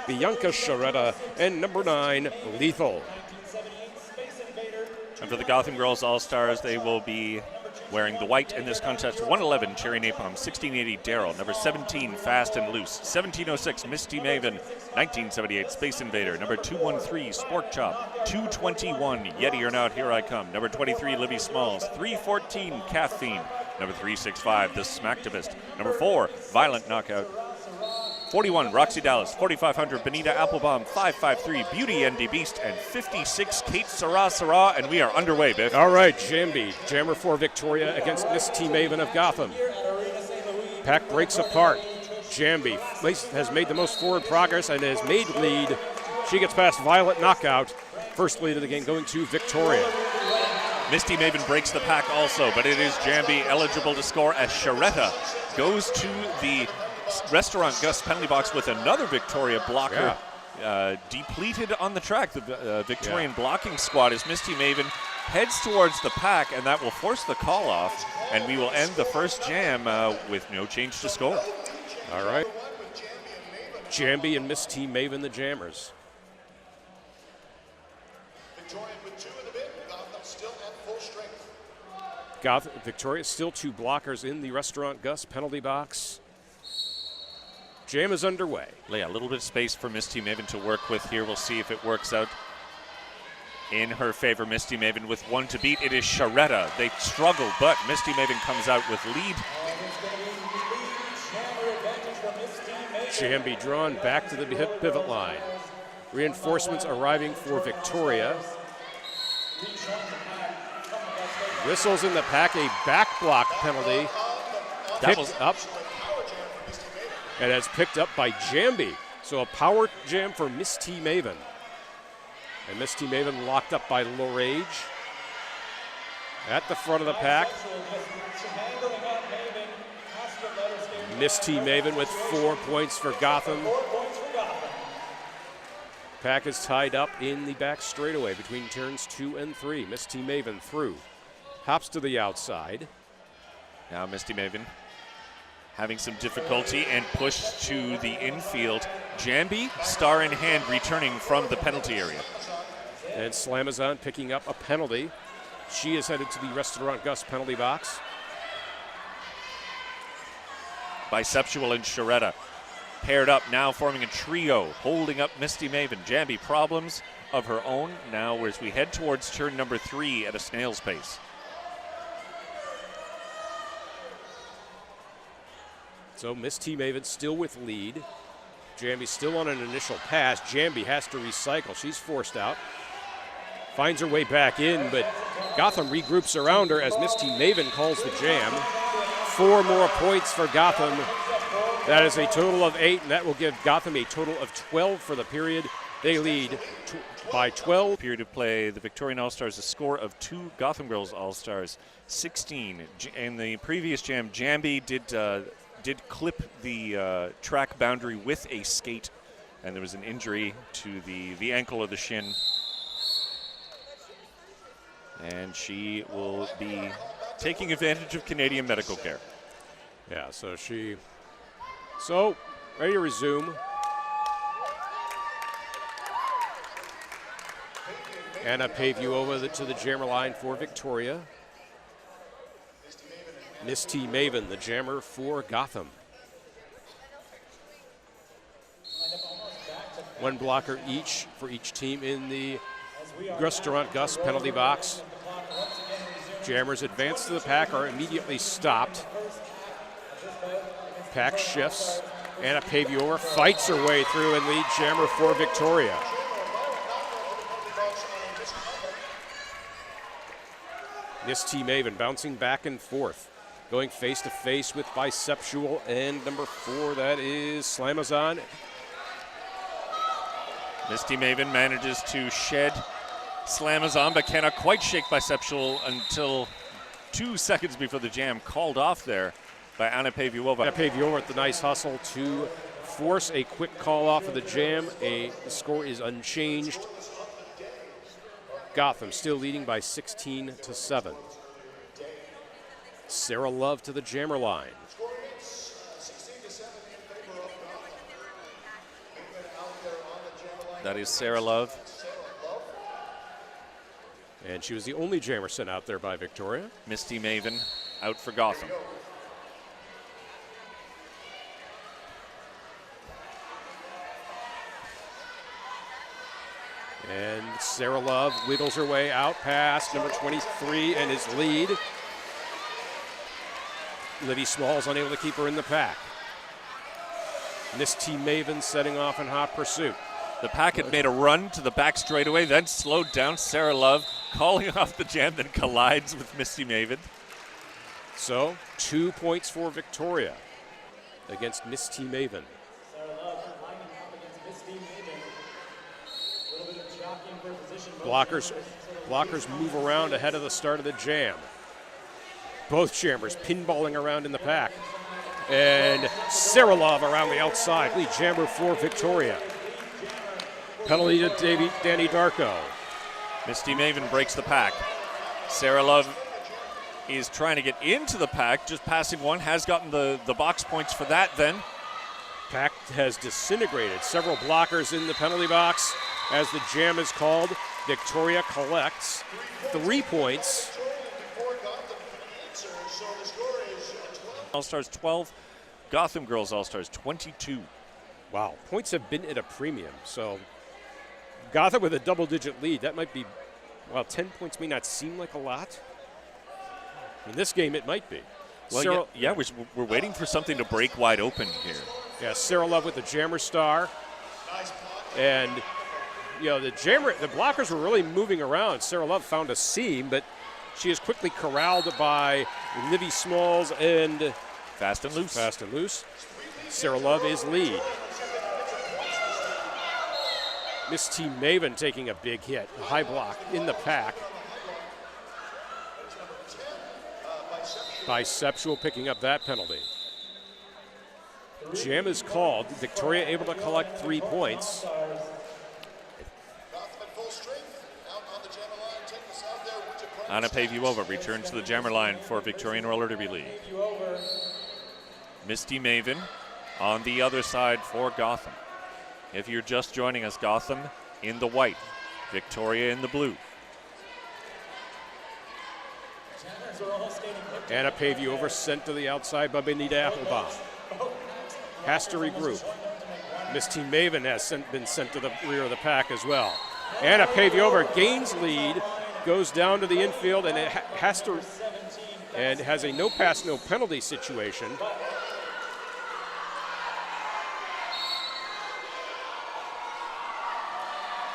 Bianca Sharetta, and number 9, Lethal. And for the Gotham Girls All-Stars, they will be wearing the white in this contest. 111, Cherry Napalm. 1680, Daryl. Number 17, Fast and Loose. 1706, Misty Maven. 1978, Space Invader. Number 213, Sport Chop. 221, Yeti or Not, Here I Come. Number 23, Libby Smalls. 314, Caffeine. Number 365, The Smacktivist. Number 4, Violent Knockout. 41, Roxy Dallas. 4500, Benita Applebaum. 553, Beauty ND Beast. And 56, Kate Sarah. And we are underway, Biff. All right, Jambi, Jammer for Victoria against Misty Maven of Gotham. Pack breaks apart. Jambi has made the most forward progress and has made lead. She gets past Violent Knockout. First lead of the game going to Victoria. Misty Maven breaks the pack also, but it is Jambi eligible to score as Sharetta goes to the Restaurant Gus penalty box with another Victoria blocker. Depleted on the track. The Victorian blocking squad as Misty Maven heads towards the pack, and that will force the call off, and we will end the first jam with no change to score. All right. Jambi and Misty Maven, the jammers. Victoria still 2 blockers in the Restaurant Gus penalty box. Jam is underway. Yeah, a little bit of space for Misty Maven to work with here. We'll see if it works out in her favor. Misty Maven with 1 to beat. It is Sharetta. They struggle, but Misty Maven comes out with lead. Jambi drawn back to the pivot line. Reinforcements arriving for Victoria. Whistles in the pack, a back block penalty. Picked up. And that's picked up by Jambi. So a power jam for Misty Maven. And Misty Maven locked up by Lorage. At the front of the pack. Misty Maven with 4 points for Gotham. Pack is tied up in the back straightaway between turns 2 and 3. Misty Maven through. Hops to the outside. Now Misty Maven having some difficulty and pushed to the infield. Jambi, star in hand, returning from the penalty area. And Slamazon picking up a penalty. She is headed to the Restaurant Gus penalty box. Biceptual and Sharetta paired up now, forming a trio, holding up Misty Maven. Jambi, problems of her own now as we head towards turn number 3 at a snail's pace. So Misty Maven still with lead. Jambi still on an initial pass. Jambi has to recycle. She's forced out. Finds her way back in, but Gotham regroups around her as Misty Maven calls the jam. 4 more points for Gotham. That is a total of 8, and that will give Gotham a total of 12 for the period. They lead by 12. Period of play, the Victorian All-Stars, a score of 2 Gotham Girls All-Stars, 16. In the previous jam, Jambi did clip the track boundary with a skate, and there was an injury to the ankle or the shin. And she will be taking advantage of Canadian medical care. Yeah, so ready to resume. Anna Pavuova to the jammer line for Victoria. Misty Maven, the jammer for Gotham. 1 blocker each for each team in the Restaurant Gus penalty box. Jammers advance to the pack, are immediately stopped. Pack shifts. Anna Pavuova fights her way through and lead jammer for Victoria. Misty Maven bouncing back and forth. Going face-to-face with Biceptual and number 4, that is Slamazon. Misty Maven manages to shed Slamazon, but cannot quite shake Biceptual until 2 seconds before the jam called off there by Anna Pavuova. Anna Pavuova with the nice hustle to force a quick call off of the jam. The score is unchanged. Gotham still leading by 16-7. Sarah Love to the jammer line. That is Sarah Love. And she was the only jammer sent out there by Victoria. Misty Maven out for Gotham. And Sarah Love wiggles her way out past number 23 and is lead. Livy Smalls unable to keep her in the pack. Misty Maven setting off in hot pursuit. The pack had made a run to the back straightaway, then slowed down. Sarah Love calling off the jam, then collides with Misty Maven. So 2 points for Victoria against Misty Maven. Blockers move around ahead of the start of the jam. Both jammers pinballing around in the pack. And Sarah Love around the outside. Lead jammer for Victoria. Penalty to Danny Darko. Misty Maven breaks the pack. Sarah Love is trying to get into the pack, just passing one, has gotten the box points for that then. Pack has disintegrated. Several blockers in the penalty box as the jam is called. Victoria collects 3 points. All-Stars 12, Gotham Girls All-Stars 22. Wow, points have been at a premium. So Gotham with a double-digit lead. That might be, well, 10 points may not seem like a lot. In this game, it might be. Well, we're waiting for something to break wide open here. Yeah, Sarah Love with the jammer star. And, you know, the blockers were really moving around. Sarah Love found a seam, but she is quickly corralled by Livy Smalls and Fast and Loose. Sarah Love is lead. Misty Maven taking a big hit, a high block in the pack. Biceptual picking up that penalty. Jam is called. Victoria able to collect 3 points. Anna Pavyova returns to the jammer line for Victorian Roller Derby League. Misty Maven on the other side for Gotham. If you're just joining us, Gotham in the white, Victoria in the blue. Anna Pavyova sent to the outside by Benita Applebaum. Has to regroup. Misty Maven has been sent to the rear of the pack as well. Anna Pavyova gains lead, goes down to the infield, and has a no pass, no penalty situation.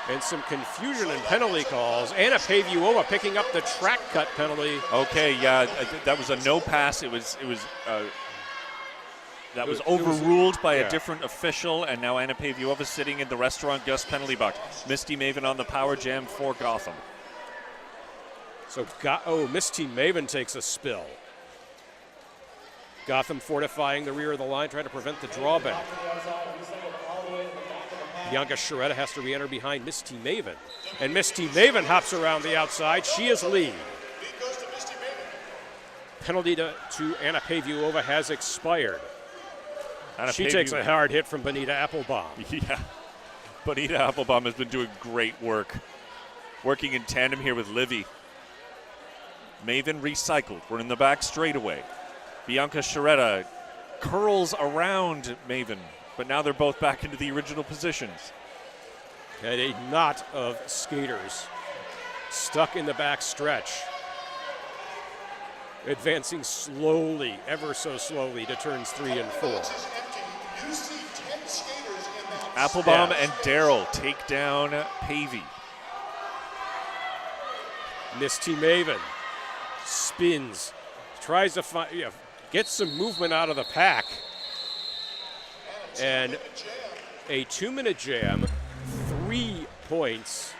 And some confusion in penalty calls. Anna Pavyova picking up the track cut penalty. Okay, yeah, that was a no pass. That was overruled by a different official, and now Anna Pavyova sitting in the Restaurant Gus penalty box. Misty Maven on the power jam for Gotham. So, Misty Maven takes a spill. Gotham fortifying the rear of the line, trying to prevent the drawback. Bianca Sciaretta has to re-enter behind Misty Maven. And Misty Maven hops around the outside. She is lead. Penalty to Anna Pavyova has expired. She takes a hard hit from Benita Applebaum. Yeah, Benita Applebaum has been doing great work. Working in tandem here with Livy. Maven recycled. We're in the back straightaway. Bianca Sciaretta curls around Maven, but now they're both back into the original positions. And a knot of skaters stuck in the back stretch. Advancing slowly, ever so slowly, to turns 3 and 4. Applebaum and Darrell take down Pavy. Misty Maven spins, tries to get some movement out of the pack. And a 2-minute jam, 3 points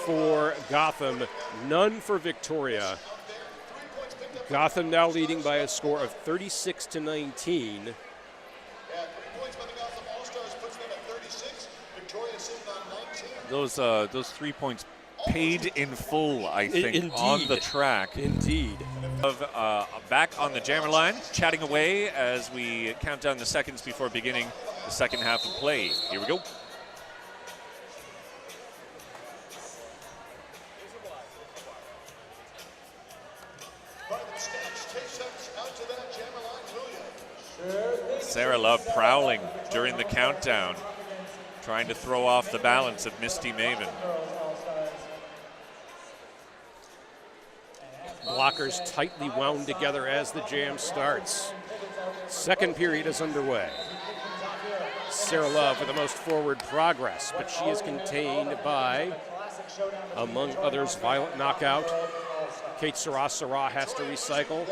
for Gotham, none for Victoria. Gotham now leading by a score of 36-19. Those 3 points paid in full, I think, indeed, on the track. Indeed. Back on the jammer line, chatting away as we count down the seconds before beginning the second half of play. Here we go. Sarah Love prowling during the countdown, trying to throw off the balance of Misty Maven. Blockers tightly wound together as the jam starts. Second period is underway. Sarah Love with the most forward progress, but she is contained by, among others, Violet Knockout. Kate Sarah has to recycle.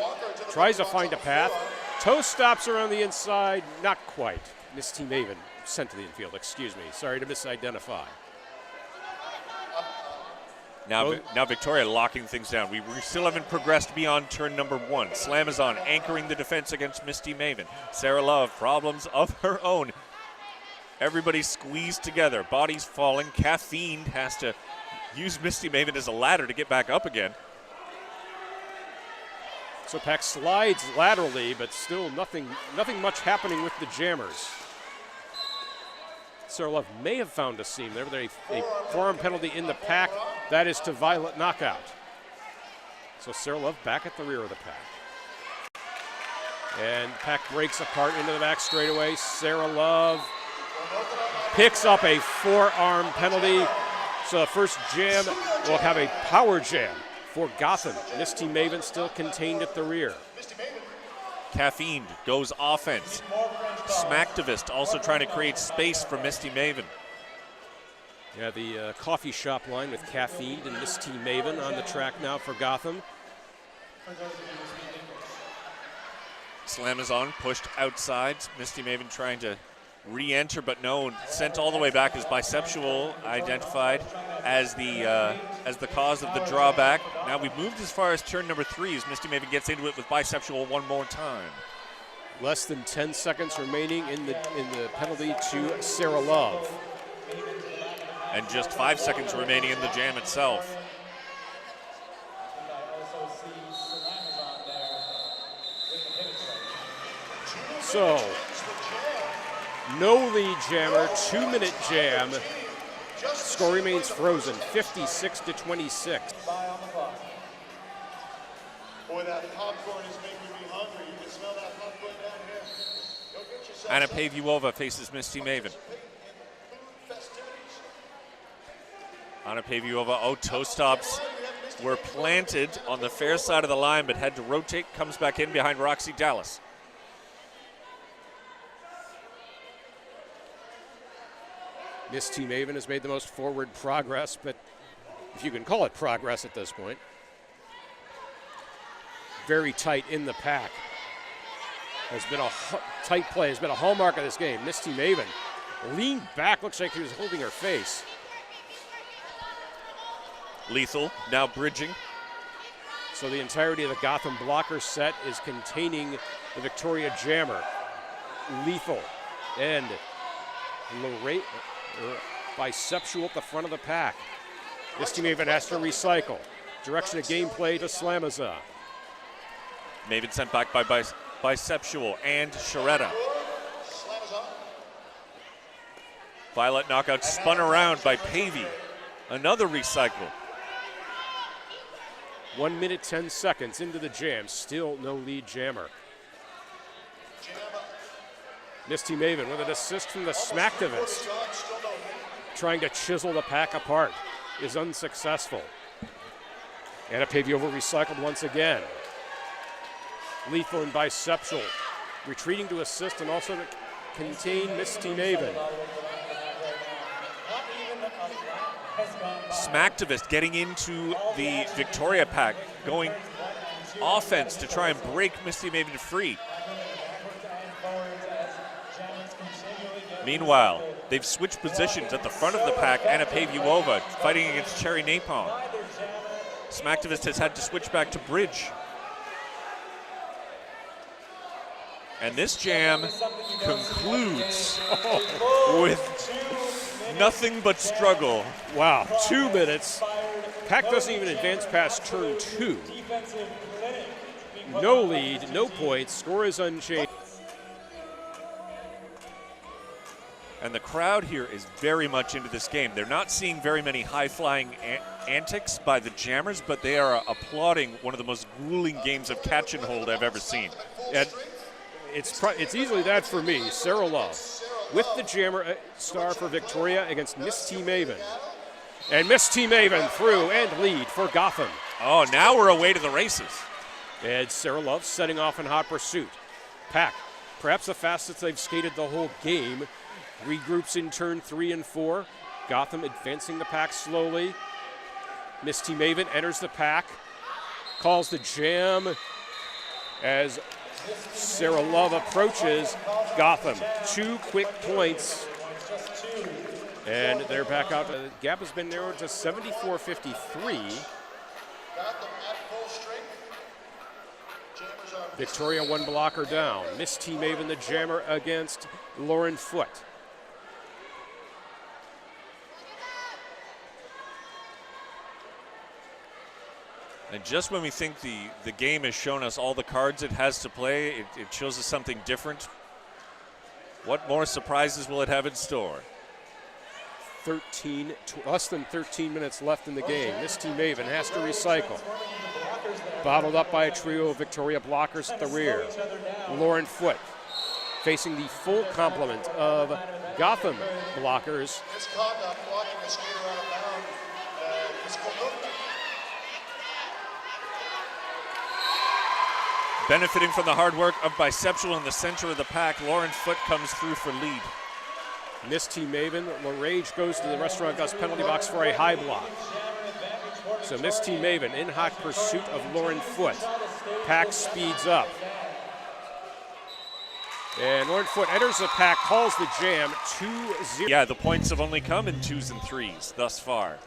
Tries to find a path. Toe stops her on the inside. Not quite. Misty Maven sent to the infield, excuse me. Sorry to misidentify. Now Victoria locking things down. We still haven't progressed beyond turn number 1. Slam is on, anchoring the defense against Misty Maven. Sarah Love, problems of her own. Everybody squeezed together, bodies falling. Caffeine has to use Misty Maven as a ladder to get back up again. So Pack slides laterally, but still nothing much happening with the jammers. Sarah Love may have found a seam there, but a forearm penalty in the Pack. That is to Violet Knockout. So Sarah Love back at the rear of the Pack. And Pack breaks apart into the back straightaway. Sarah Love picks up a forearm penalty. So the first jam will have a power jam for Gotham. Misty Maven still contained at the rear. Caffeine goes offense. Smacktivist also trying to create space for Misty Maven. Yeah, the coffee shop line with Caffeine and Misty Maven on the track now for Gotham. Slam is on, pushed outside. Misty Maven trying to re-enter, but no, sent all the way back as bisexual, identified as the cause of the drawback. Now we've moved as far as turn number 3 as Misty Maven gets into it with bisexual one more time. Less than 10 seconds remaining in the penalty to Sarah Love. And just 5 seconds remaining in the jam itself. So, no lead jammer, 2-minute jam. Score remains frozen, 56-26. Boy, that popcorn is making me hungry. You can smell that popcorn down here. Go get yourself Anna Pavuova faces Misty Maven. Anna Pavuova, toe stops were planted on the fair side of the line, but had to rotate, comes back in behind Roxy Dallas. Misty Maven has made the most forward progress, but if you can call it progress at this point. Very tight in the Pack. Has been a tight play, has been a hallmark of this game. Misty Maven leaned back, looks like he was holding her face. Lethal now bridging. So the entirety of the Gotham blocker set is containing the Victoria Jammer. Lethal and Lorraine. Bisexual at the front of the Pack. Misty Maven has to recycle. Direction of gameplay to Slamaza. Maven sent back by Bisexual and Sharetta. Violet Knockout spun around by Pavey. Another recycle. 1 minute, 10 seconds into the jam. Still no lead jammer. Misty Maven with an assist from the Smacktivist. Trying to chisel the Pack apart is unsuccessful. Anna Pavuova recycled once again. Lethal and Bisexual retreating to assist and also to contain Misty Maven. Smacktivist getting into the Victoria Pack, going offense to try and break Misty Maven free. Meanwhile, they've switched positions at the front of the Pack. Anna Pavuova fighting against Cherry Napalm. Smacktivist has had to switch back to bridge. And this jam concludes with nothing but struggle. Wow, 2 minutes. Pack doesn't even advance past turn 2. No lead, no points, score is unchanged. And the crowd here is very much into this game. They're not seeing very many high-flying antics by the jammers, but they are applauding one of the most grueling games of catch and hold I've ever seen. And it's easily that for me. Sarah Love with the jammer star for Victoria against Misty Maven. And Misty Maven through and lead for Gotham. Oh, now we're away to the races. And Sarah Love setting off in hot pursuit. Pack, perhaps the fastest they've skated the whole game, regroups in turn 3 and 4. Gotham advancing the pack slowly. Misty Maven enters the pack, calls the jam as Sarah Love approaches Gotham. 2 quick points. And they're back out. The gap has been narrowed to 74-53. Victoria 1 blocker down. Misty Maven the jammer against Lauren Foote. And just when we think the game has shown us all the cards it has to play, it shows us something different. What more surprises will it have in store? Less than 13 minutes left in the game. Misty Maven has to recycle. Bottled up by a trio of Victoria blockers at the rear. Lauren Foote facing the full complement of Gotham blockers. Misconduct blocking the skater out of bounds. Physical movement. Benefiting from the hard work of Biceptual in the center of the pack, Lauren Foote comes through for lead. Misty Maven, LaRage goes to the Restaurant Gus penalty box for a high block. So Misty Maven in hot pursuit of Lauren Foote. Pack speeds up. And Lauren Foote enters the pack, calls the jam, 2-0. Yeah, the points have only come in 2s and 3s thus far.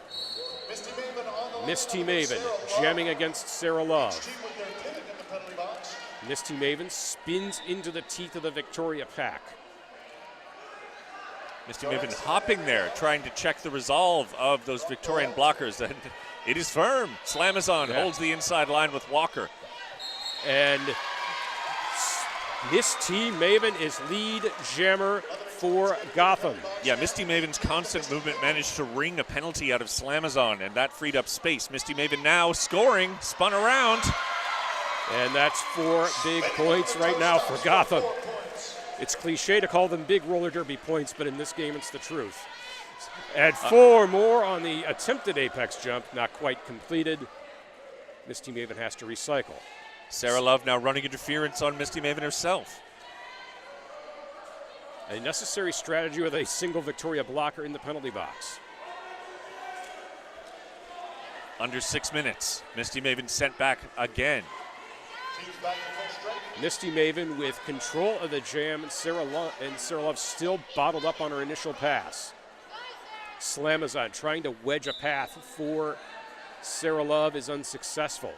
Misty Maven jamming against Sarah Love. Misty Maven spins into the teeth of the Victoria pack. Misty Maven hopping there, trying to check the resolve of those Victorian blockers. And it is firm. Slamazon holds the inside line with Walker. And Misty Maven is lead jammer for Gotham. Yeah, Misty Maven's constant movement managed to wring a penalty out of Slamazon, and that freed up space. Misty Maven now scoring, spun around. And that's 4 big points right now for Gotham. It's cliche to call them big roller derby points, but in this game it's the truth. Add 4 more on the attempted apex jump, not quite completed. Misty Maven has to recycle. Sarah Love now running interference on Misty Maven herself. A necessary strategy with a single Victoria blocker in the penalty box. Under 6 minutes, Misty Maven sent back again. Misty Maven with control of the jam, and Sarah Love still bottled up on her initial pass. Slamazon trying to wedge a path for Sarah Love is unsuccessful.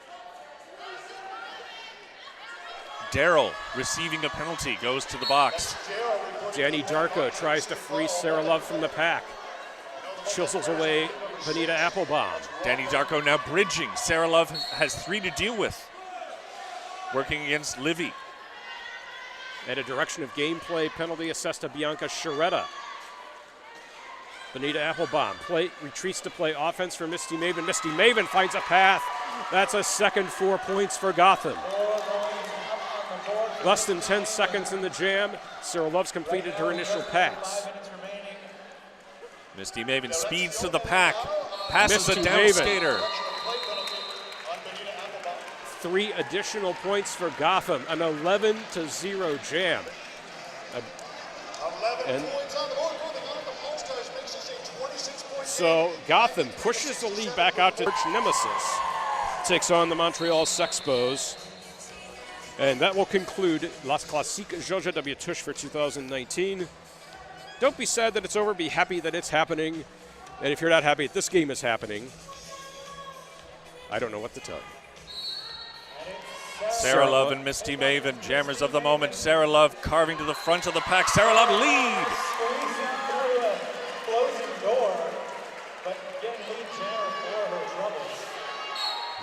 Darrell receiving a penalty, goes to the box. Danny Darko tries to free Sarah Love from the pack. Chisels away Benita Applebaum. Danny Darko now bridging. Sarah Love has 3 to deal with. Working against Livy. And a direction of gameplay penalty assessed to Bianca Sharetta. Benita Applebaum retreats to play offense for Misty Maven. Misty Maven finds a path. That's a second 4 points for Gotham. Less than 10 seconds in the jam. Sarah Love's completed her initial pass. Misty Maven speeds to the pack. Passes Misty a down Maven. skater. 3 additional points for Gotham, an 11-0 jam. So Gotham pushes the lead back out to Arch Nemesis. Takes on the Montreal Sexpos. And that will conclude Las Classiques Georgia W. Tush for 2019. Don't be sad that it's over. Be happy that it's happening. And if you're not happy that this game is happening, I don't know what to tell you. Sarah Love and Misty Maven, jammers of the moment. Sarah Love carving to the front of the pack. Sarah Love lead.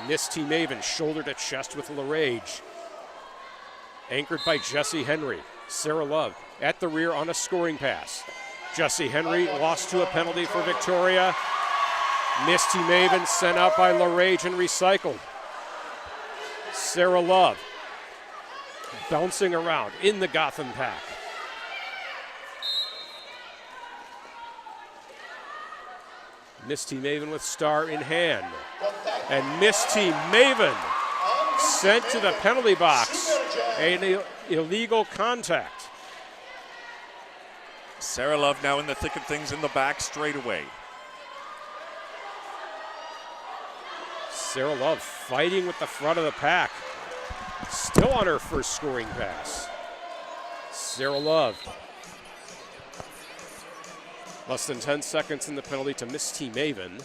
Misty Maven shoulder to chest with LaRage. Anchored by Jesse Henry. Sarah Love at the rear on a scoring pass. Jesse Henry lost to a penalty for Victoria. Misty Maven sent out by LaRage and recycled. Sarah Love bouncing around in the Gotham pack. Misty Maven with star in hand. And Misty Maven sent to the penalty box. An illegal contact. Sarah Love now in the thick of things in the back straight away. Sarah Love fighting with the front of the pack. Still on her first scoring pass. Sarah Love. Less than 10 seconds in the penalty to Misty Maven.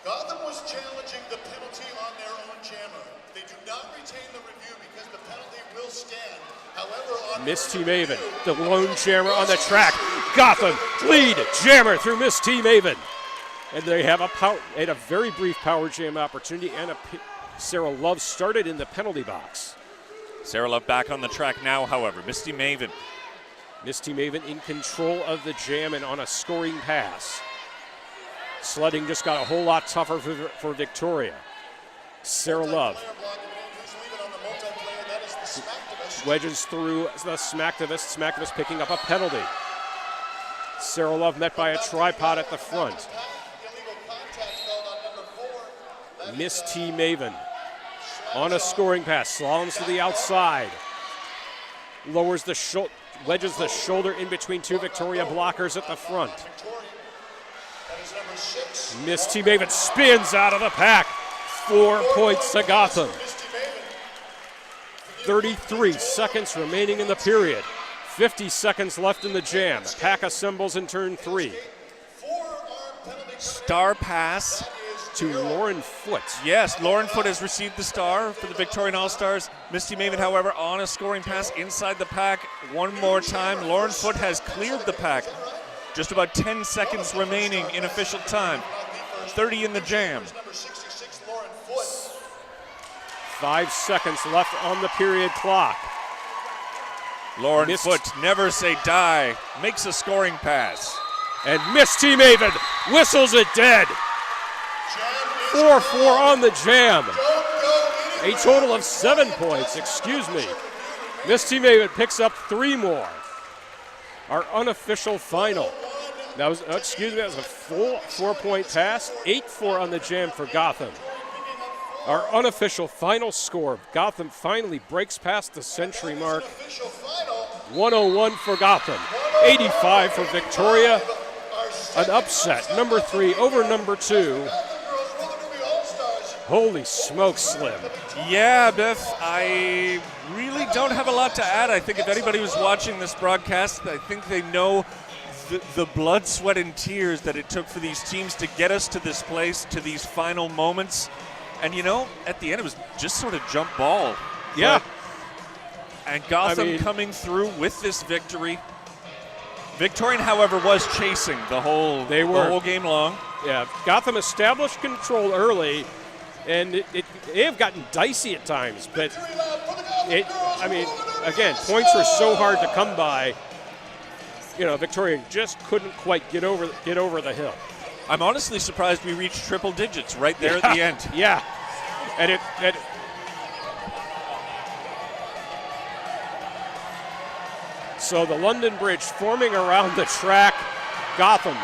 Gotham was challenging the penalty on their own jammer. They do not retain the review because the penalty will stand. However, on Misty Maven, the lone jammer on the track. Gotham lead jammer through Misty Maven. And they have a very brief power jam opportunity, and Sarah Love started in the penalty box. Sarah Love back on the track now, however. Misty Maven. Misty Maven in control of the jam and on a scoring pass. Sledding just got a whole lot tougher for Victoria. Sarah Love wedges through the Smacktivist. Smacktivist picking up a penalty. Sarah Love met by a tripod at the front. Misty Maven on a scoring pass, slaloms to the outside. Lowers the shoulder, wedges the shoulder in between two Victoria blockers at the front. Misty Maven spins out of the pack. 4 points to Gotham. 33 seconds remaining in the period. 50 seconds left in the jam. Pack assembles in turn 3. Star pass to Lauren Foote. Yes, Lauren Foote has received the star for the Victorian All-Stars. Misty Maven, however, on a scoring pass inside the pack. One more time. Lauren Foote has cleared the pack. Just about 10 seconds remaining in official time. 30 in the jam. 5 seconds left on the period clock. Lauren Foote, never say die, makes a scoring pass. And Misty Maven whistles it dead. 4-4 on the jam. A total of 7 points, excuse me. Misty Maven picks up 3 more. Our unofficial final. That was, that was a full 4-point pass. 8-4 on the jam for Gotham. Our unofficial final score. Gotham finally breaks past the century mark. 101 for Gotham. 85 for Victoria. An upset. Number 3 over number 2. Holy smoke, Slim. Yeah, Biff, I really don't have a lot to add. I think if anybody was watching this broadcast, I think they know the blood, sweat, and tears that it took for these teams to get us to this place, to these final moments. And, you know, at the end, it was just sort of jump ball. Yeah. And Gotham coming through with this victory. Victorian, however, was chasing the whole game long. Yeah, Gotham established control early, and it may have gotten dicey at times, but again, points were so hard to come by. You know, Victoria just couldn't quite get over the hill. I'm honestly surprised we reached triple digits right there at the end. Yeah, and so the London Bridge forming around the track. Gotham